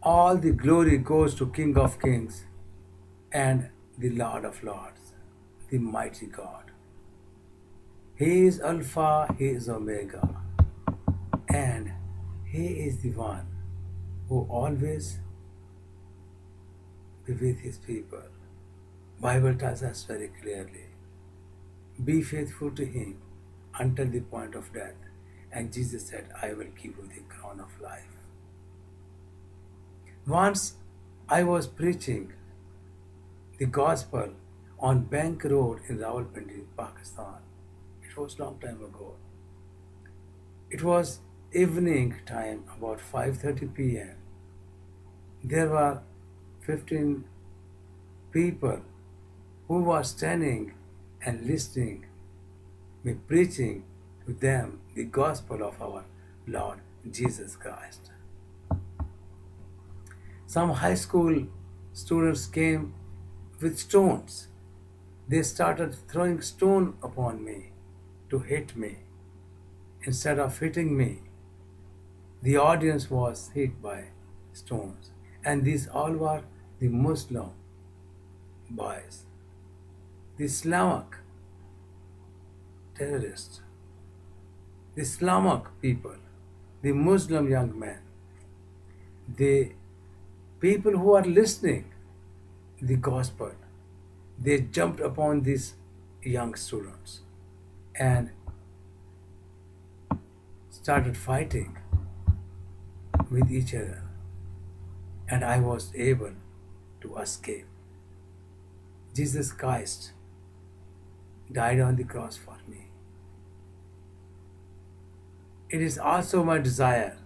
All the glory goes to King of Kings and the Lord of Lords, the mighty God. He is Alpha, He is Omega, and He is the one who always be with His people. Bible tells us very clearly, be faithful to Him until the point of death. And Jesus said, I will give you the crown of life. Once I was preaching the gospel on Bank Road in Rawalpindi, Pakistan. It was long time ago. It was evening time, about 5:30 p.m. There were 15 people who were standing and listening me preaching to them the gospel of our Lord Jesus Christ. Some high school students came with stones. They started throwing stone upon me to hit me. Instead of hitting me, the audience was hit by stones. And these all were the Muslim boys, the Islamic terrorists, the Islamic people, the Muslim young men, the people who are listening the gospel. They jumped upon these young students and started fighting with each other, and I was able to escape. Jesus Christ died on the cross for me. It is also my desire,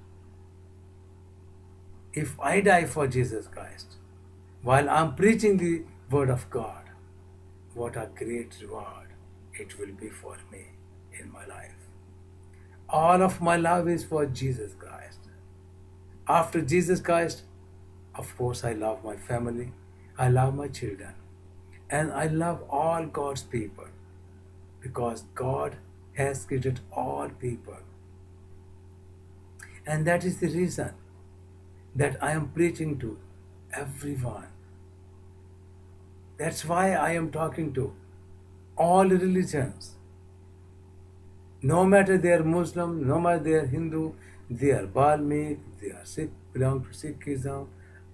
if I die for Jesus Christ, while I'm preaching the Word of God, what a great reward it will be for me in my life. All of my love is for Jesus Christ. After Jesus Christ, of course, I love my family, I love my children, and I love all God's people because God has created all people. And that is the reason that I am preaching to everyone. That's why I am talking to all religions. No matter they are Muslim, no matter they are Hindu, they are Balmik, they are Sikh, belong to Sikhism,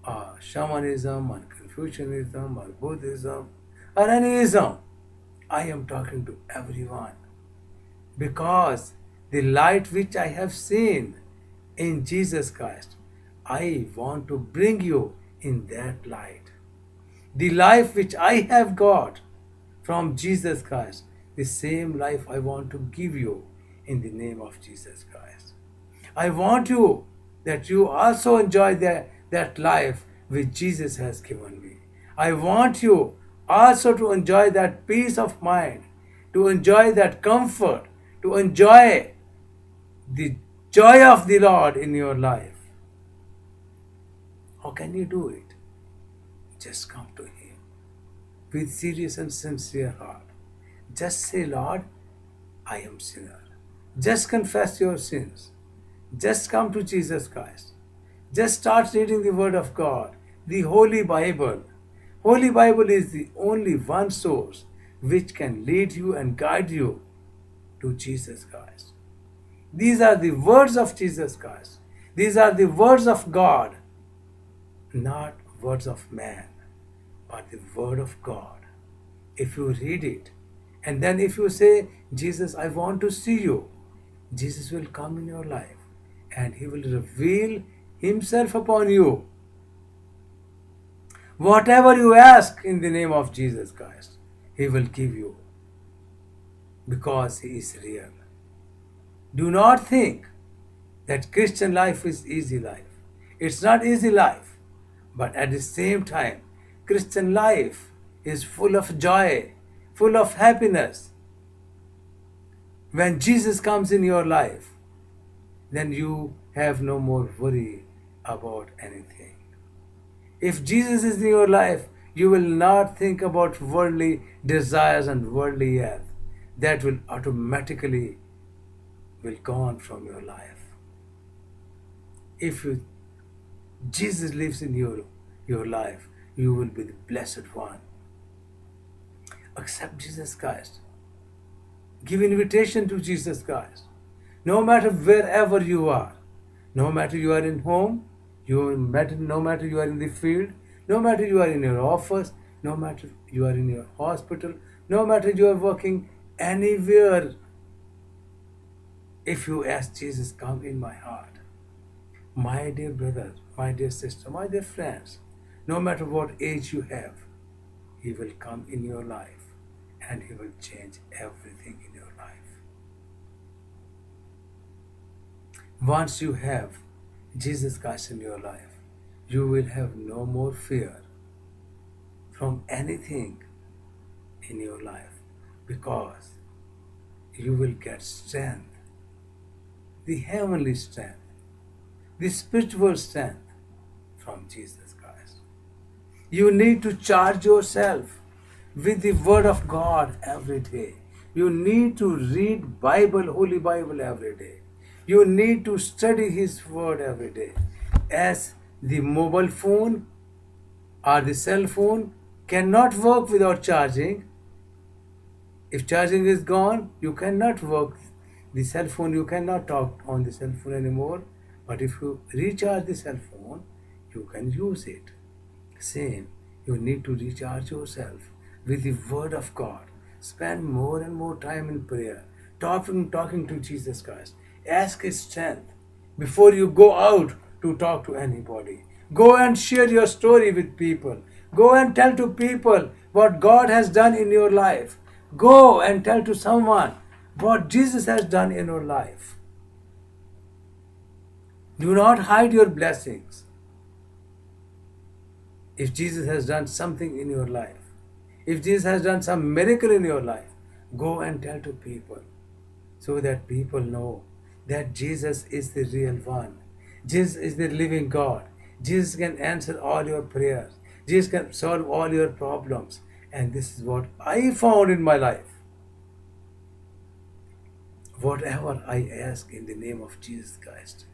or Shamanism, or Confucianism, or Buddhism, or any Ism. I am talking to everyone because the light which I have seen in Jesus Christ, I want to bring you in that light. The life which I have got from Jesus Christ, the same life I want to give you in the name of Jesus Christ. I want you that you also enjoy that life which Jesus has given me. I want you also to enjoy that peace of mind, to enjoy that comfort, to enjoy the joy of the Lord in your life. How can you do it? Just come to Him with serious and sincere heart. Just say, Lord, I am sinner. Just confess your sins. Just come to Jesus Christ. Just start reading the Word of God, the Holy Bible. Holy Bible is the only one source which can lead you and guide you to Jesus Christ. These are the words of Jesus Christ. These are the words of God, not words of man, but the Word of God. If you read it, and then if you say, Jesus, I want to see you, Jesus will come in your life and He will reveal Himself upon you. Whatever you ask in the name of Jesus Christ, He will give you because He is real. Do not think that Christian life is easy life. It's not easy life, but at the same time, Christian life is full of joy, full of happiness. When Jesus comes in your life, then you have no more worry about anything. If Jesus is in your life, you will not think about worldly desires and worldly wealth. That will automatically will gone from your life. If you Jesus lives in your life. You will be the blessed one. Accept Jesus Christ. Give invitation to Jesus Christ. No matter wherever you are, no matter you are in home, no matter you are in the field, no matter you are in your office, no matter you are in your hospital, no matter you are working anywhere, if you ask Jesus, come in my heart. My dear brother, my dear sister, my dear friends, no matter what age you have, He will come in your life and He will change everything in your life. Once you have Jesus Christ in your life, you will have no more fear from anything in your life, because you will get strength, the heavenly strength, the spiritual strength from Jesus Christ. You need to charge yourself with the Word of God every day. You need to read Bible, Holy Bible every day. You need to study His Word every day. As the mobile phone or the cell phone cannot work without charging. If charging is gone, you cannot work the cell phone, you cannot talk on the cell phone anymore. But if you recharge the cell phone, you can use it. Same, you need to recharge yourself with the Word of God. Spend more and more time in prayer, talking to Jesus Christ. Ask His strength before you go out to talk to anybody. Go and share your story with people. Go and tell to people what God has done in your life. Go and tell to someone what Jesus has done in your life. Do not hide your blessings. If Jesus has done something in your life, if Jesus has done some miracle in your life, go and tell to people so that people know that Jesus is the real one. Jesus is the living God. Jesus can answer all your prayers. Jesus can solve all your problems. And this is what I found in my life. Whatever I ask in the name of Jesus Christ,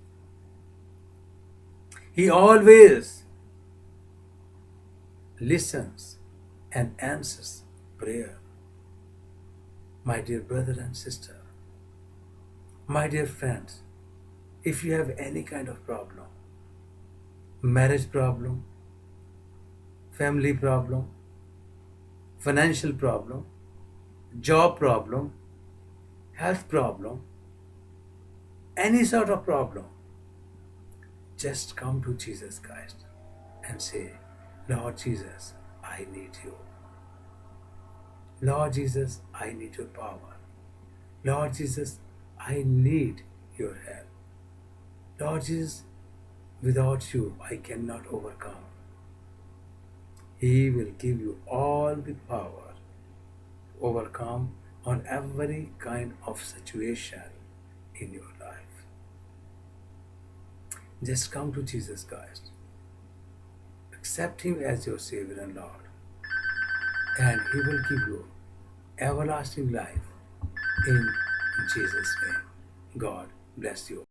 He always listens and answers prayer. My dear brother and sister, my dear friends, if you have any kind of problem, marriage problem, family problem, financial problem, job problem, health problem, any sort of problem, just come to Jesus Christ and say, Lord Jesus, I need you. Lord Jesus, I need your power. Lord Jesus, I need your help. Lord Jesus, without you, I cannot overcome. He will give you all the power to overcome on every kind of situation in your life. Just come to Jesus Christ. Accept Him as your Savior and Lord, and He will give you everlasting life in Jesus' name. God bless you.